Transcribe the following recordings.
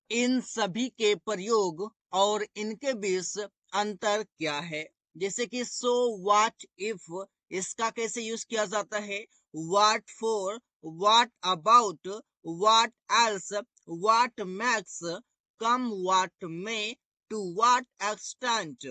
इन सभी के प्रयोग और इनके बीच अंतर क्या है। जैसे कि सो, व्हाट, इफ, इसका कैसे यूज किया जाता है, what for, what about, what else, what max, come, what में, to what extent,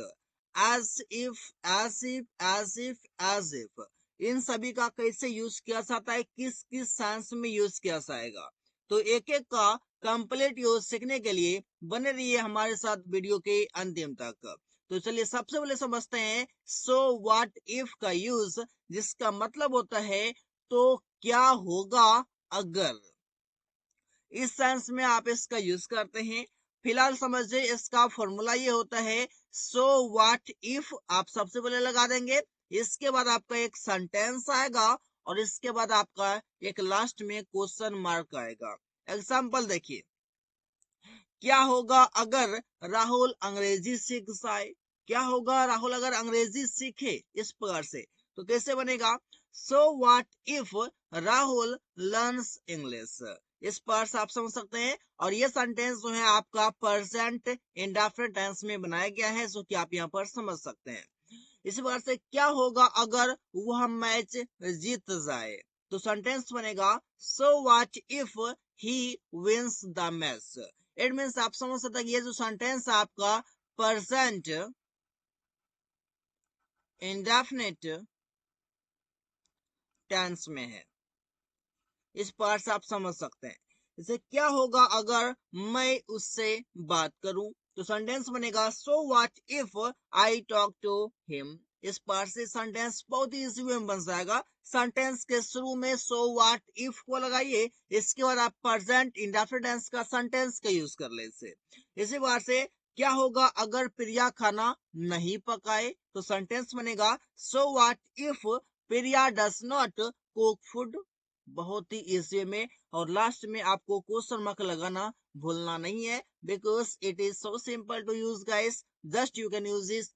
as if, as if, as if, as if, इन सभी का कैसे यूज किया जाता है, किस किस सेंस में यूज किया जाएगा। तो एक एक का कंप्लीट यूज सीखने के लिए बने रहिए हमारे साथ वीडियो के अंतिम तक। तो चलिए सबसे पहले समझते हैं सो व्हाट इफ का यूज, जिसका मतलब होता है तो क्या होगा अगर। इस सेंस में आप इसका यूज करते हैं। फिलहाल समझिए इसका फॉर्मूला ये होता है सो व्हाट इफ आप सबसे पहले लगा देंगे, इसके बाद आपका एक सेंटेंस आएगा और इसके बाद आपका एक लास्ट में क्वेश्चन मार्क आएगा। एग्जाम्पल देखिए, क्या होगा अगर राहुल अंग्रेजी सीख जाए। क्या होगा राहुल अगर अंग्रेजी सीखे, इस प्रकार से तो कैसे बनेगा, so what if Rahul learns English. इस पर से आप समझ सकते हैं। और ये सेंटेंस जो है आपका प्रेजेंट इंडेफिनिट टेंस में बनाया गया है, जो कि आप यहाँ पर समझ सकते हैं। इसी प्रकार से क्या होगा अगर वह मैच जीत जाए, तो सेंटेंस बनेगा so what if he wins the match. It means आप समझ सकते हैं ये जो सेंटेंस आपका प्रेजेंट इंडेफिनिट टेंस में है, इस पार्ट से आप समझ सकते हैं। जैसे क्या होगा अगर मैं उससे बात करूं, तो सेंटेंस बनेगा so what if I talk to him. इस पार्ट से सेंटेंस बहुत ही इजी वे में बन जाएगा। सेंटेंस के शुरू में सो व्हाट इफ को लगाइए, इसके बाद आप प्रेजेंट इंडेफिनिट टेंस का सेंटेंस का यूज कर ले। इसी बार से क्या होगा अगर प्रिया खाना नहीं पकाए, तो सेंटेंस बनेगा so what if Priya does not cook food. बहुत ही इजी में। और लास्ट में आपको क्वेश्चन मार्क लगाना भूलना नहीं है, because it is so simple to use guys, just you can use this.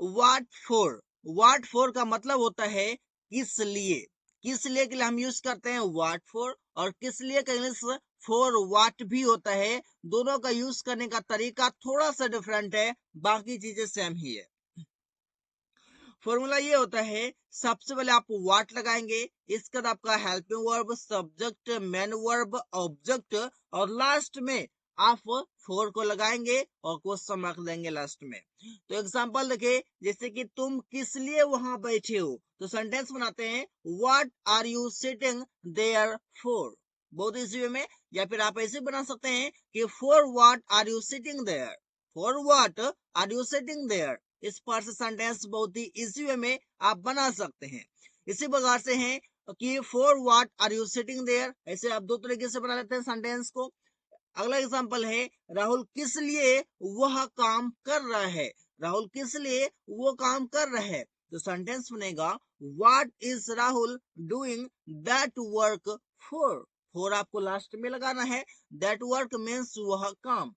What for, what for का मतलब होता है किस लिए। किस लिए के लिए हम यूज करते हैं व्हाट फॉर, और किस लिए का इंग्लिश फॉर व्हाट भी होता है। दोनों का यूज करने का तरीका थोड़ा सा डिफरेंट है, बाकी चीजें सेम ही है। फॉर्मूला ये होता है, सबसे पहले आप व्हाट लगाएंगे, इसके बाद आपका helping verb, subject, main verb, object, और लास्ट में आप फोर को लगाएंगे और क्वेश्चन मार्क देंगे लास्ट में। तो एग्जांपल देखिए, जैसे कि तुम किस लिए वहां बैठे हो, तो सेंटेंस बनाते हैं what are you sitting there for. बहुत इजी वे में। या फिर आप ऐसे बना सकते हैं कि for what are you sitting there, for what are you sitting there. इस पर से सेंटेंस बहुत ही इजी वे में आप बना सकते हैं। इसी प्रकार से है कि for what are you sitting there, ऐसे आप दो तरीके से बना लेते हैं सेंटेंस को। अगला एग्जांपल है राहुल किस लिए वह काम कर रहा है। राहुल किस लिए वो काम कर रहा है, तो सेंटेंस बनेगा what is Rahul doing that work for. For आपको लास्ट में लगाना है, दैट वर्क मीन्स वह काम।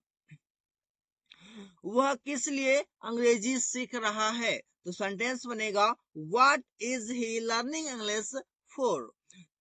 वह किस लिए अंग्रेजी सीख रहा है, तो सेंटेंस बनेगा what is he learning English for.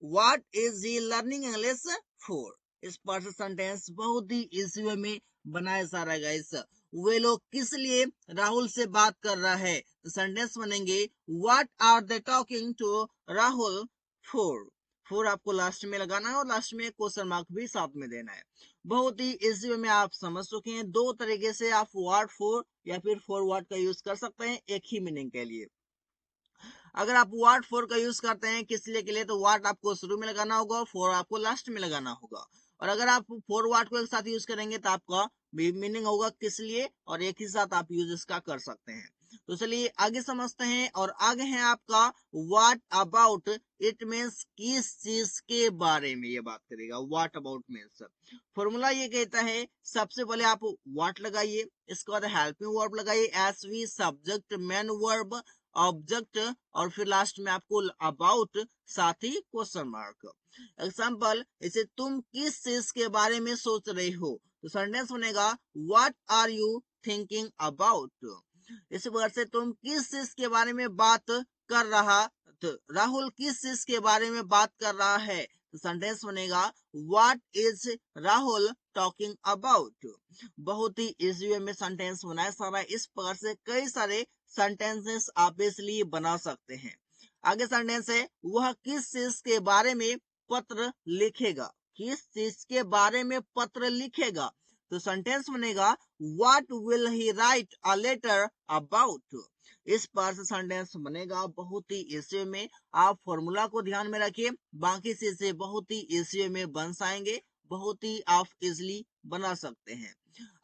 What is he learning English for. इस पर से सेंटेंस बहुत ही इजी वे में बनाया जा रहा है गाइस। वे लोग किस लिए राहुल से बात कर रहा है, तो सेंटेंस बनेंगे what are they talking to Rahul for. For आपको लास्ट में लगाना है और लास्ट में क्वेश्चन मार्क भी साथ में देना है। बहुत ही इजी वे में आप समझ चुके हैं। दो तरीके से आप व्हाट फॉर या फिर फॉर व्हाट का यूज कर सकते हैं एक ही मीनिंग के लिए। अगर आप व्हाट फॉर का यूज करते हैं किस लिए के लिए, तो व्हाट आपको शुरू में लगाना होगा, फॉर आपको लास्ट में लगाना होगा। और अगर आप फॉर व्हाट को एक साथ यूज करेंगे तो आपका मीनिंग होगा किस लिए, और एक ही साथ आप यूज इसका कर सकते हैं। तो चलिए आगे समझते हैं। और आगे है आपका व्हाट अबाउट। इट मीन्स किस चीज के बारे में ये बात करेगा। व्हाट अबाउट मीन्स फॉर्मूला ये कहता है, सबसे पहले आप व्हाट लगाइए, इसके बाद हेल्पिंग वर्ब लगाइए, S V, subject, main verb, object, और फिर लास्ट में आपको अबाउट, साथ ही क्वेश्चन मार्क। एग्जाम्पल, इसे तुम किस चीज के बारे में सोच रहे हो, तो सेंटेंस बनेगा what are you thinking about. इस प्रकार से तुम किस चीज के बारे में बात कर रहा, तो राहुल किस चीज के बारे में बात कर रहा है, तो सेंटेंस बनेगा what is Rahul talking about. बहुत ही इजी वे में सेंटेंस बनाया सारा। इस प्रकार से कई सारे सेंटेंसेस आप इसलिए बना सकते हैं। आगे सेंटेंस है वह किस चीज के बारे में पत्र लिखेगा। किस चीज के बारे में पत्र लिखेगा, तो सेंटेंस बनेगा what will he write a letter about. इस पर से सेंटेंस बनेगा बहुत ही इजी में। आप फॉर्मूला को ध्यान में रखिए, बाकी चीजें बहुत ही इजी में बन जाएंगे, बहुत ही आप इजिली बना सकते हैं।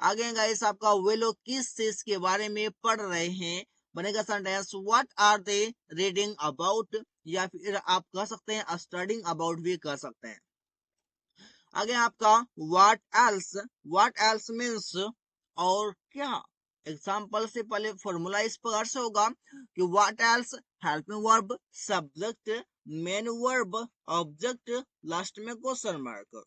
आगे गाइस आपका वे लोग किस चीज के बारे में पढ़ रहे हैं, बनेगा sentence what are they reading about, या फिर आप कह सकते हैं स्टडिंग अबाउट भी कह सकते हैं। आगे आपका व्हाट एल्स मीन्स और क्या। एग्जाम्पल से पहले फॉर्मूला इस प्रकार से होगा कि what else helping verb, subject, main verb, object, last में क्वेश्चन मार्क।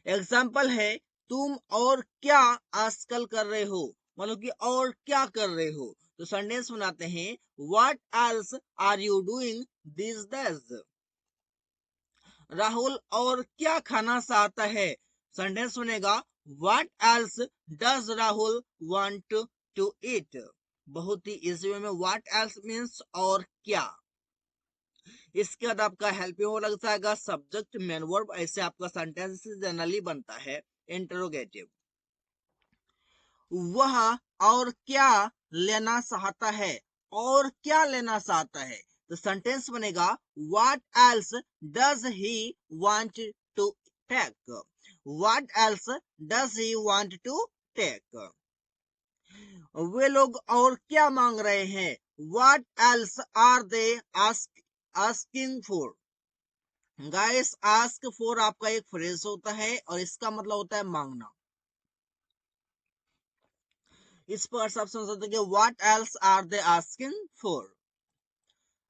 एग्जाम्पल है तुम और क्या आजकल कर रहे हो, मतलब कि और क्या कर रहे हो, तो सेंटेंस बनाते हैं what else are you doing this days. Rahul और क्या खाना चाहता है, सेंटेंस बनेगा what else does Rahul want to eat. बहुत ही इजी वे में व्हाट एल्स मीन्स और क्या। इसके बाद आपका हेल्पिंग वर्ब लग जाएगा, सब्जेक्ट, मेन वर्ब, ऐसे आपका सेंटेंस जनरली बनता है। इंटरोगेटिव, वह और क्या लेना चाहता है, और क्या लेना चाहता है, तो सेंटेंस बनेगा what else does he want to take. What else does he want to take. वे लोग और क्या मांग रहे हैं, what else are they asking for. Guys ask for आपका एक फ्रेज होता है और इसका मतलब होता है मांगना। इस पर आप समझ सकते हैं कि what else are they asking for.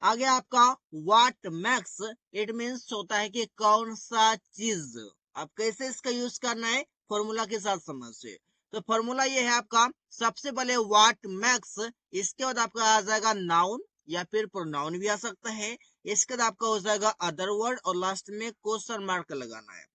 आगे आपका व्हाट मैक्स इट मीन्स होता है कि कौन सा चीज। आप कैसे इसका यूज करना है फॉर्मूला के साथ समझिए। तो फॉर्मूला ये है आपका, सबसे पहले व्हाट मैक्स, इसके बाद आपका आ जाएगा नाउन या फिर प्रोनाउन भी आ सकता है, इसके बाद आपका हो जाएगा अदर वर्ड और लास्ट में क्वेश्चन मार्क लगाना है।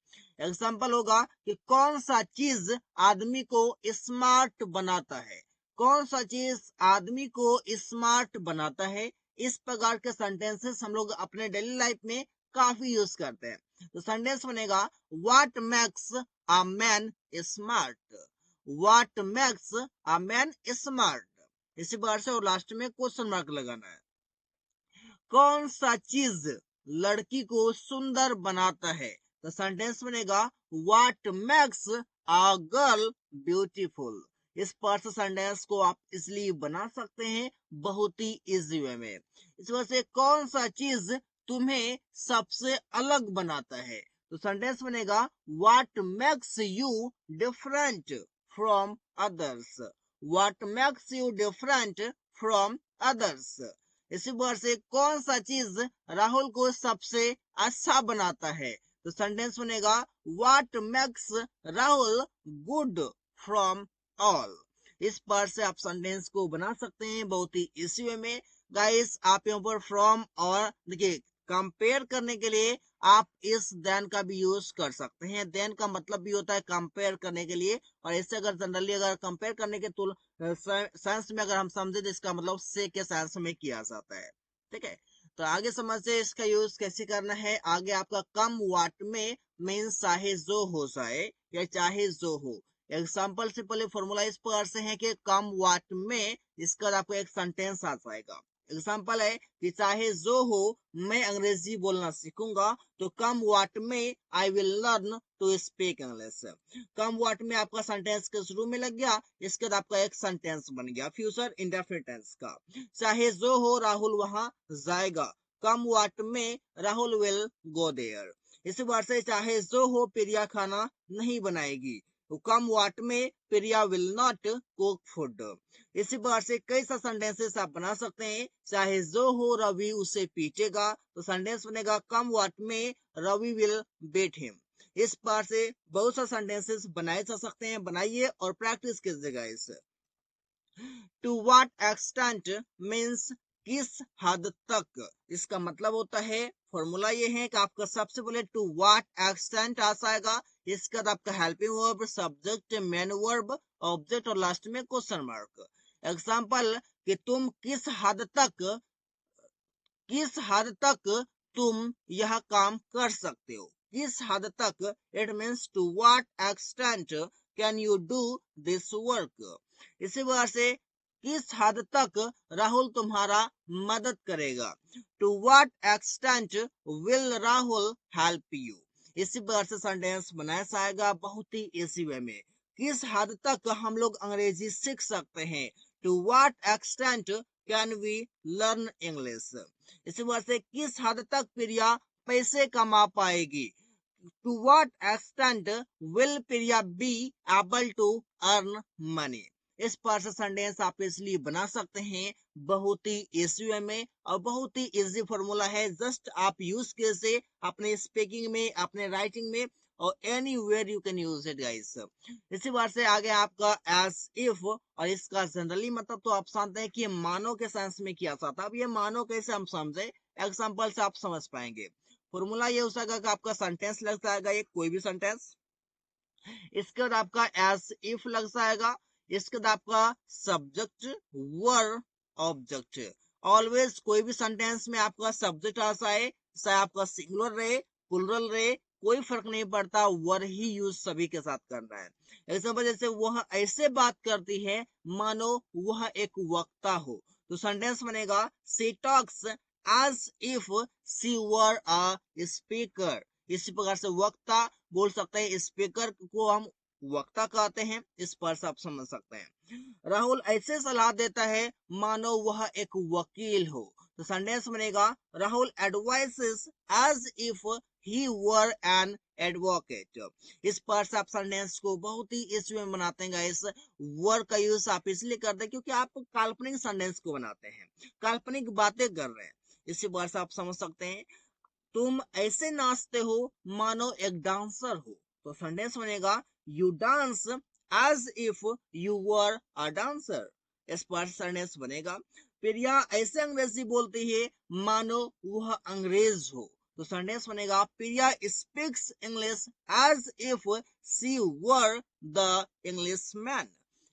एग्जाम्पल होगा कि कौन सा चीज आदमी को स्मार्ट बनाता है। कौन सा चीज आदमी को स्मार्ट बनाता है। इस प्रकार के सेंटेंसेस हम लोग अपने डेली लाइफ में काफी यूज करते हैं। तो सेंटेंस बनेगा what makes a man smart. What makes a man smart. इसी प्रकार से और लास्ट में क्वेश्चन मार्क लगाना है। कौन सा चीज लड़की को सुंदर बनाता है, तो सेंटेंस बनेगा what makes a girl beautiful. इस पर सेंटेंस को आप इसलिए बना सकते हैं बहुत ही इजी वे में। इस वजह से कौन सा चीज तुम्हें सबसे अलग बनाता है, तो सेंटेंस बनेगा what makes you different from others. What makes you different from others. इसी वर्ड से कौन सा चीज राहुल को सबसे अच्छा बनाता है, तो सेंटेंस बनेगा what makes Rahul good from all. इस पर से आप सेंटेंस को बना सकते हैं बहुत ही इसी वे में। गाइस आप यहाँ पर फ्रॉम और देखिए कंपेयर करने के लिए आप इस देन का भी यूज कर सकते हैं। देन का मतलब भी होता है कंपेयर करने के लिए, और इससे अगर जनरली अगर कंपेयर करने के साइंस में अगर हम समझे तो इसका मतलब से के साइंस में किया जाता है। ठीक है, तो आगे समझते हैं इसका यूज कैसे करना है। आगे आपका कम वाट में मीन्स चाहे जो हो जाए या चाहे जो हो। एग्जाम्पल से पहले फॉर्मूला इस प्रकार से है कि कम वाट में, इसका आपको एक सेंटेंस आ जाएगा। एग्जाम्पल है कि चाहे जो हो मैं अंग्रेजी बोलना सीखूंगा, तो come what may I will learn to speak English. Come what may आपका सेंटेंस के शुरू में लग गया, इसके बाद आपका एक सेंटेंस बन गया फ्यूचर इंडेफिनिट टेंस का। चाहे जो हो राहुल वहां जाएगा, कम वाट में राहुल विल गो देयर। इसी बार से चाहे जो हो प्रिया खाना नहीं बनाएगी, तो कम वाट में प्रिया विल नॉट कुक फूड। इसी प्रकार से कई सा सेंटेंसेस आप बना सकते हैं। चाहे जो हो रवि उसे पीटेगा, तो सेंटेंस बनेगा कम वाट में रवि विल बेट हिम। इस प्रकार से बहुत सा सेंटेंसेस बनाए जा सकते हैं, बनाइए और प्रैक्टिस कीजिएगा इसे। टू व्हाट एक्सटेंट मीन्स किस हद तक, इसका मतलब होता है, फॉर्मूला ये है कि आपका सबसे पहले टू व्हाट एक्सटेंट आ जाएगा, इसके बाद आपका helping verb, subject, main verb, object और लास्ट में क्वेश्चन मार्क। एग्जाम्पल कि तुम किस हद तक तुम यह काम कर सकते हो, किस हद तक, it means to what extent can you do this work. इसी प्रकार से किस हद तक राहुल तुम्हारा मदद करेगा, to what extent will Rahul help you. इसी प्रकार से सेंटेंस बनाया जाएगा बहुत ही इजी वे में। किस हद तक हम लोग अंग्रेजी सीख सकते हैं, to what extent can we learn English. इसी वजह से किस हद तक प्रिया पैसे कमा पाएगी, to what extent will Priya be able to earn money. इस पर से सेंटेंस आप इसलिए बना सकते हैं बहुत ही इजी वे में, और बहुत ही इजी फॉर्मूला है, जस्ट आप यूज कीजिए अपने स्पीकिंग में, अपने राइटिंग में, और anywhere you can use it guys. इसी बात से आगे आपका एज इफ, और इसका जनरली मतलब तो आप जानते हैं कि मानो के सेंस में किया जाता है। अब ये मानो कैसे हम समझे, एग्जाम्पल से आप समझ पाएंगे। फॉर्मूला ये हो सकेगा कि आपका सेंटेंस लग जाएगा एक कोई भी सेंटेंस, इसके बाद आपका एज इफ लग जाएगा, इसके बाद आपका सब्जेक्ट, वर्ब, ऑब्जेक्ट। ऑलवेज कोई भी सेंटेंस में आपका सब्जेक्ट आ जाए, चाहे आपका सिंगुलर रहे, प्लुरल रहे, कोई फर्क नहीं पड़ता, वर ही यूज सभी के साथ करना है। एग्जाम्पल जैसे वह ऐसे बात करती है मानो वह एक वक्ता हो, तो सेंटेंस बनेगा she talks as if she were a speaker. इसी प्रकार से वक्ता बोल सकते हैं, स्पीकर को हम वक्ता कहते हैं, इस पर से आप समझ सकते हैं। राहुल ऐसे सलाह देता है मानो वह एक वकील हो, तो सेंटेंस बनेगा Rahul advises as if he were an advocate. इस पर से आप सेंटेंस को बहुत ही इस में बनाते हैं गाइस। वर्ड का यूज आप इसलिए करते हैं क्योंकि आप काल्पनिक सेंटेंस को बनाते हैं, काल्पनिक बातें कर रहे हैं, इसी पर से आप समझ सकते हैं। तुम ऐसे नाचते हो मानो एक डांसर हो, तो सेंटेंस बनेगा you dance as if you were a dancer. इस पर सेंटेंस बनेगा प्रिया ऐसे अंग्रेजी बोलती है मानो वह अंग्रेज हो, तो सेंटेंस बनेगा Priya speaks English as if she were the English man.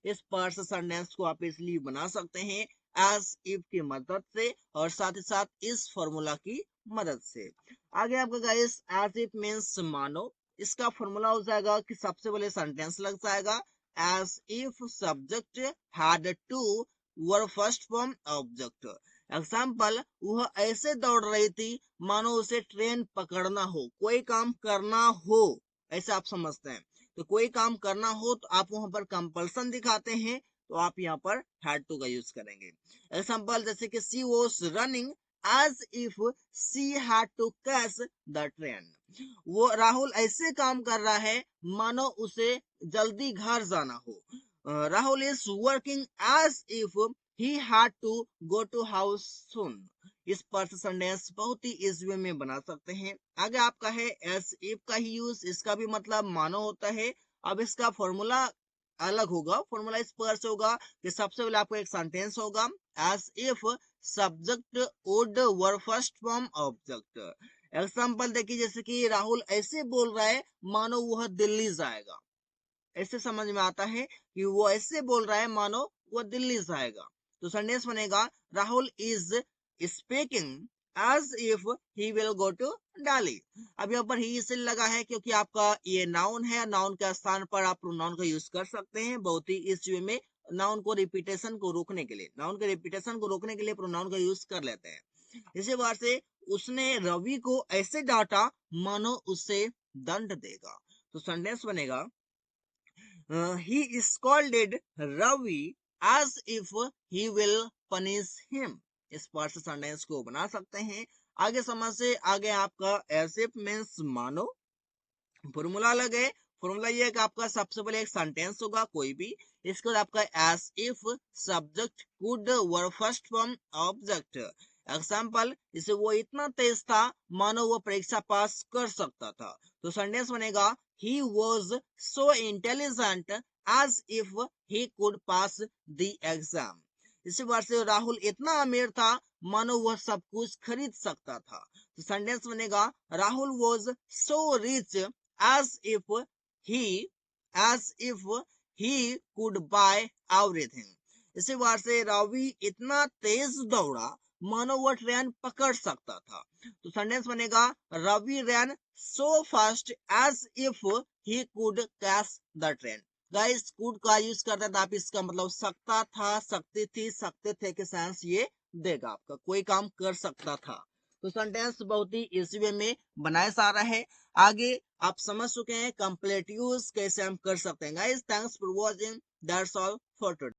इस पर से सेंटेंस को आप इसलिए बना सकते हैं एज इफ की मदद से, और साथ ही साथ इस फॉर्मूला की मदद से। आगे आपका गाइस एज इफ मीन्स मानो, इसका फॉर्मूला हो जाएगा कि सबसे पहले सेंटेंस लग जाएगा as if subject had to verb first form object. Example वह ऐसे दौड़ रही थी मानो उसे ट्रेन पकड़ना हो, कोई काम करना हो, ऐसे आप समझते हैं। तो कोई काम करना हो तो आप वहां पर कंपल्सन दिखाते हैं, तो आप यहाँ पर हैड टू का यूज करेंगे। एग्जाम्पल जैसे कि she was running as if she had to catch the train। वो राहुल ऐसे काम कर रहा है मानो उसे जल्दी घर जाना हो। Rahul is working as if he had to go to house soon। इस पर सेंटेंस बहुत ही इजी वे में बना सकते हैं। आगे आपका है एस इफ का ही यूज, इसका भी मतलब मानो होता है। अब इसका फॉर्मूला अलग होगा, फॉर्मूला इस प्रकार से होगा कि सबसे पहले आपको एक सेंटेंस होगा as if subject would verb first form object. Example देखिए जैसे कि राहुल ऐसे बोल रहा है मानो वह दिल्ली जाएगा, ऐसे समझ में आता है कि वो ऐसे बोल रहा है मानो वह दिल्ली जाएगा, तो सेंटेंस बनेगा Rahul is speaking as if he will go to Delhi. अब यहाँ पर ही इसलिए लगा है क्योंकि आपका ये नाउन है, नाउन के स्थान पर आप प्रोनाउन का यूज कर सकते हैं बहुत ही इस वे में। नाउन को रिपीटेशन को रोकने के लिए, नाउन के रिपीटेशन को रोकने के लिए प्रोनाउन का यूज कर लेते हैं। इसी बार से उसने रवि को ऐसे डांटा मानो उसे दंड देगा, तो सेंटेंस बनेगा he scolded Ravi as if he will punish him। इस पार्ट से सेंटेंस को बना सकते हैं। आगे समझ से आगे आपका एज इफ मीन्स मानो, फॉर्मूला अलग है। फॉर्मूला ये है कि आपका सबसे पहले एक सेंटेंस होगा कोई भी, इसके बाद आपका as if subject could verb first form object. Example जैसे वो इतना तेज था मानो वो परीक्षा पास कर सकता था, तो सेंटेंस बनेगा he was so intelligent as if he could pass the exam। इसी बात से राहुल इतना अमीर था मानो वह सब कुछ खरीद सकता था। तो सेंटेंस बनेगा Rahul was so rich as if he he could buy everything. इसी बात से रवि इतना तेज दौड़ा मानो वह ट्रेन पकड़ सकता था। तो सेंटेंस बनेगा Ravi ran so fast as if he could catch the train. Guys could का यूज करते थे आप, इसका मतलब सकता था, सकती थी, सकते थे के सेंस ये देगा आपका, कोई काम कर सकता था। तो सेंटेंस बहुत ही इजी वे में बनाया जा रहा है। आगे आप समझ चुके हैं कंप्लीट यूज कैसे हम कर सकते हैं। Guys thanks for watching, that's all for today.